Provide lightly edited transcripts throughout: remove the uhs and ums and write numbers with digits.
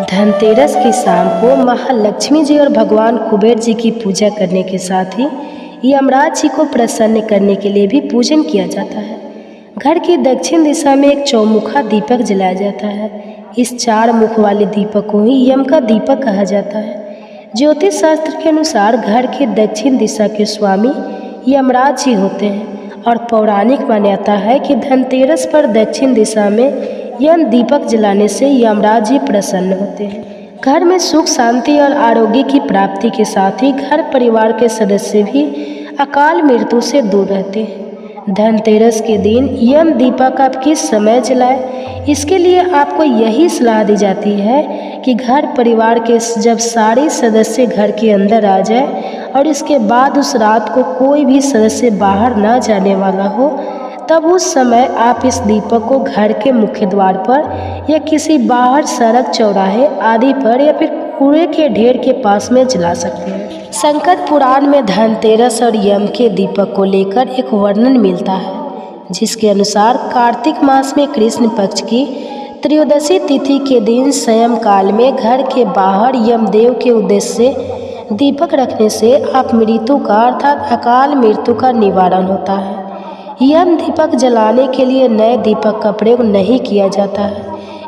धनतेरस की शाम को महालक्ष्मी जी और भगवान कुबेर जी की पूजा करने के साथ ही यमराज जी को प्रसन्न करने के लिए भी पूजन किया जाता है। घर की दक्षिण दिशा में एक चौमुखा दीपक जलाया जाता है। इस 4 मुख वाले दीपक को ही यम का दीपक कहा जाता है। ज्योतिष शास्त्र के अनुसार घर के दक्षिण दिशा के स्वामी यमराज जी होते हैं और पौराणिक मान्यता है कि धनतेरस पर दक्षिण दिशा में यम दीपक जलाने से यमराज जी प्रसन्न होते हैं। घर में सुख शांति और आरोग्य की प्राप्ति के साथ ही घर परिवार के सदस्य भी अकाल मृत्यु से दूर रहते हैं। धनतेरस के दिन यम दीपक आप किस समय जलाएं, इसके लिए आपको यही सलाह दी जाती है कि घर परिवार के जब सारे सदस्य घर के अंदर आ जाए और इसके बाद उस रात को कोई भी सदस्य बाहर ना जाने वाला हो, तब उस समय आप इस दीपक को घर के मुख्य द्वार पर या किसी बाहर सड़क चौराहे आदि पर या फिर कूड़े के ढेर के पास में जला सकते हैं। संकट पुराण में धनतेरस और यम के दीपक को लेकर एक वर्णन मिलता है, जिसके अनुसार कार्तिक मास में कृष्ण पक्ष की त्रयोदशी तिथि के दिन संयम काल में घर के बाहर यमदेव के उद्देश्य से दीपक रखने से आप मृत्यु का अर्थात अकाल मृत्यु का निवारण होता है। यम दीपक जलाने के लिए नए दीपक का प्रयोग नहीं किया जाता है,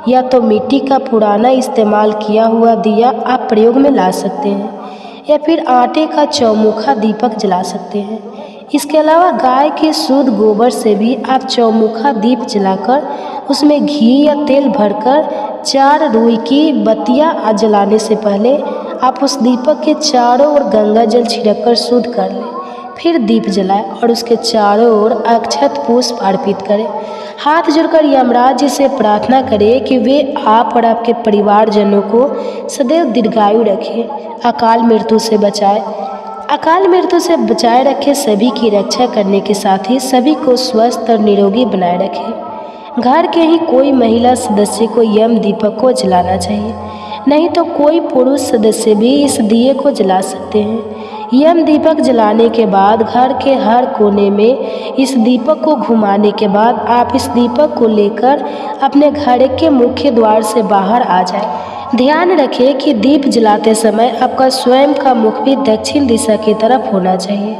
या तो मिट्टी का पुराना इस्तेमाल किया हुआ दिया आप प्रयोग में ला सकते हैं या फिर आटे का चौमुखा दीपक जला सकते हैं। इसके अलावा गाय के शुद्ध गोबर से भी आप चौमुखा दीप जलाकर उसमें घी या तेल भरकर 4 रुई की बत्तियाँ जलाने से पहले आप उस दीपक के चारों ओर गंगा जल छिड़ककर शुद्ध कर लें, फिर दीप जलाएं और उसके चारों ओर अक्षत पुष्प अर्पित करें। हाथ जोड़कर यमराज जी से प्रार्थना करें कि वे आप और आपके परिवारजनों को सदैव दीर्घायु रखें, अकाल मृत्यु से बचाए। अकाल मृत्यु से बचाए रखें, सभी की रक्षा करने के साथ ही सभी को स्वस्थ और निरोगी बनाए रखें। घर के ही कोई महिला सदस्य को यम दीपक को जलाना चाहिए, नहीं तो कोई पुरुष सदस्य भी इस दिए को जला सकते हैं। यम दीपक जलाने के बाद घर के हर कोने में इस दीपक को घुमाने के बाद आप इस दीपक को लेकर अपने घर के मुख्य द्वार से बाहर आ जाएं। ध्यान रखें कि दीप जलाते समय आपका स्वयं का मुख भी दक्षिण दिशा की तरफ होना चाहिए।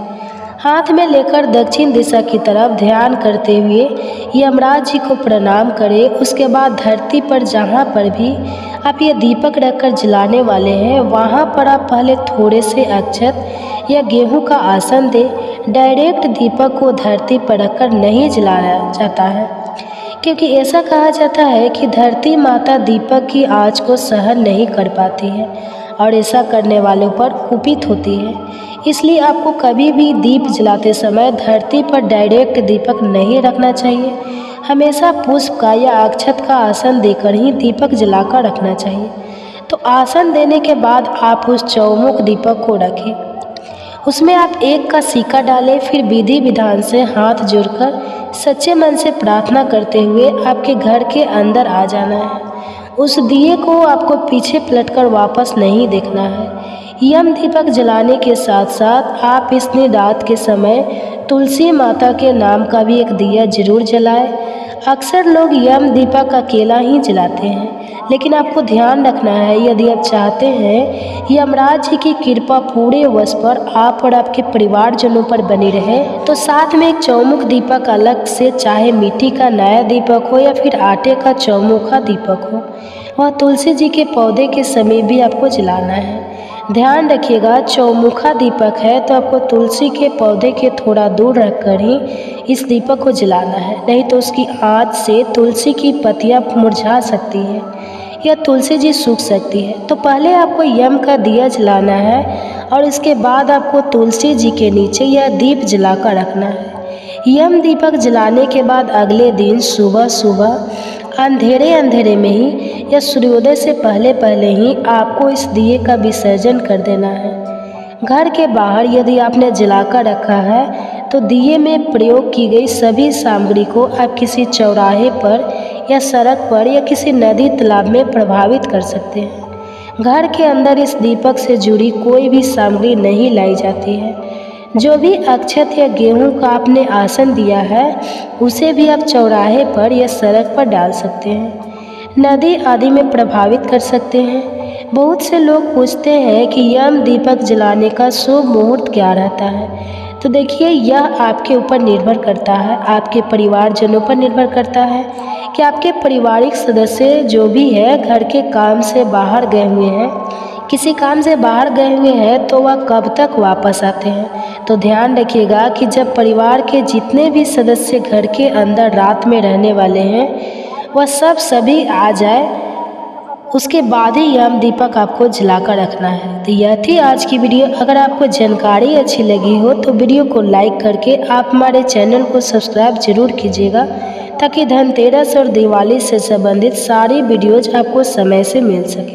हाथ में लेकर दक्षिण दिशा की तरफ ध्यान करते हुए यमराज जी को प्रणाम करें। उसके बाद धरती पर जहाँ पर भी आप ये दीपक रखकर जलाने वाले हैं, वहाँ पर आप पहले थोड़े से अक्षत या गेहूं का आसन दें। डायरेक्ट दीपक को धरती पर रखकर नहीं जलाया जाता है, क्योंकि ऐसा कहा जाता है कि धरती माता दीपक की आँच को सहन नहीं कर पाती है और ऐसा करने वालों पर कुपित होती है। इसलिए आपको कभी भी दीप जलाते समय धरती पर डायरेक्ट दीपक नहीं रखना चाहिए। हमेशा पुष्प का या अक्षत का आसन देकर ही दीपक जलाकर रखना चाहिए। तो आसन देने के बाद आप उस चौमुख दीपक को रखें, उसमें आप 1 का सिक्का डालें, फिर विधि विधान से हाथ जोड़कर सच्चे मन से प्रार्थना करते हुए आपके घर के अंदर आ जाना है। उस दिए को आपको पीछे पलटकर वापस नहीं देखना है। यम दीपक जलाने के साथ साथ आप इस रात के समय तुलसी माता के नाम का भी एक दिया जरूर जलाएं। अक्सर लोग यम दीपक अकेला ही जलाते हैं, लेकिन आपको ध्यान रखना है, यदि आप चाहते हैं यमराज जी की कृपा पूरे वर्ष पर आप और आपके परिवारजनों पर बनी रहे, तो साथ में एक चौमुख दीपक अलग से, चाहे मिट्टी का नया दीपक हो या फिर आटे का चौमुखा दीपक हो, वह तुलसी जी के पौधे के समय भी आपको जलाना है। ध्यान रखिएगा, चौमुखा दीपक है तो आपको तुलसी के पौधे के थोड़ा दूर रखकर ही इस दीपक को जलाना है, नहीं तो उसकी आँच से तुलसी की पत्तियाँ मुरझा सकती है या तुलसी जी सूख सकती है। तो पहले आपको यम का दिया जलाना है और इसके बाद आपको तुलसी जी के नीचे यह दीप जलाकर रखना है। यम दीपक जलाने के बाद अगले दिन सुबह सुबह अंधेरे में ही या सूर्योदय से पहले ही आपको इस दिए का विसर्जन कर देना है। घर के बाहर यदि आपने जलाकर रखा है तो दिए में प्रयोग की गई सभी सामग्री को आप किसी चौराहे पर या सड़क पर या किसी नदी तालाब में प्रभावित कर सकते हैं। घर के अंदर इस दीपक से जुड़ी कोई भी सामग्री नहीं लाई जाती है। जो भी अक्षत या गेहूं का आपने आसन दिया है उसे भी आप चौराहे पर या सड़क पर डाल सकते हैं। नदी आदि में प्रभावित कर सकते हैं। बहुत से लोग पूछते हैं कि यम दीपक जलाने का शुभ मुहूर्त क्या रहता है। तो देखिए, यह आपके ऊपर निर्भर करता है, आपके परिवारजनों पर निर्भर करता है कि आपके पारिवारिक सदस्य जो भी है घर के काम से बाहर गए हुए हैं, किसी काम से बाहर गए हुए हैं तो वह कब तक वापस आते हैं। तो ध्यान रखिएगा कि जब परिवार के जितने भी सदस्य घर के अंदर रात में रहने वाले हैं वह सभी आ जाए, उसके बाद ही यम दीपक आपको जलाकर रखना है। तो यह थी आज की वीडियो। अगर आपको जानकारी अच्छी लगी हो तो वीडियो को लाइक करके आप हमारे चैनल को सब्सक्राइब जरूर कीजिएगा, ताकि धनतेरस और दिवाली से संबंधित सारी वीडियोज आपको समय से मिल सके।